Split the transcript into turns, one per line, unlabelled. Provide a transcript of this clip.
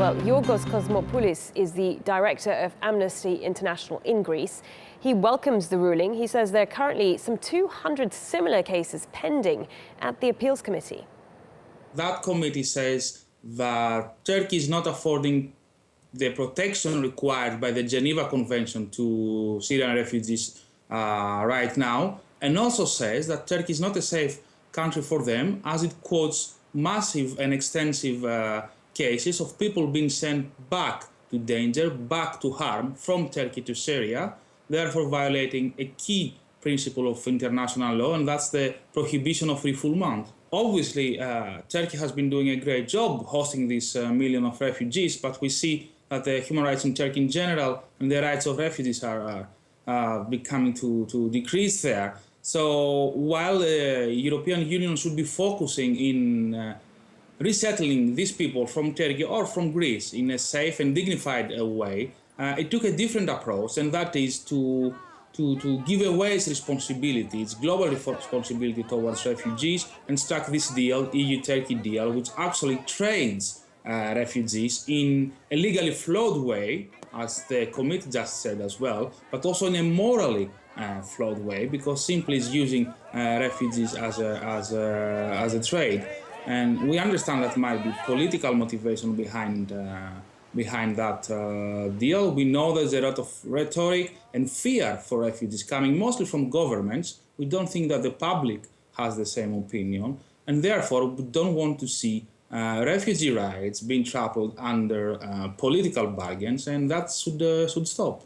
Well, Giorgos Kosmopoulos is the director of Amnesty International in Greece. He welcomes the ruling. He says there are currently some 200 similar cases pending at the appeals committee.
That committee says that Turkey is not affording the protection required by the Geneva Convention to Syrian refugees right now, and also says that Turkey is not a safe country for them, as it quotes massive and extensive cases of people being sent back to danger, back to harm from Turkey to Syria, therefore violating a key principle of international law, and that's the prohibition of refoulement. Obviously, Turkey has been doing a great job hosting these million of refugees, but we see that the human rights in Turkey in general and the rights of refugees are becoming to decrease there. So while the European Union should be focusing in resettling these people from Turkey or from Greece in a safe and dignified way, it took a different approach, and that is to give away its responsibility, its global responsibility towards refugees, and struck this deal, EU-Turkey deal, which actually trades refugees in a legally flawed way, as the committee just said as well, but also in a morally flawed way, because simply is using refugees as a trade. And we understand that might be political motivation behind that deal. We know there's a lot of rhetoric and fear for refugees coming mostly from governments. We don't think that the public has the same opinion, and therefore we don't want to see refugee rights being trampled under political bargains, and that should stop.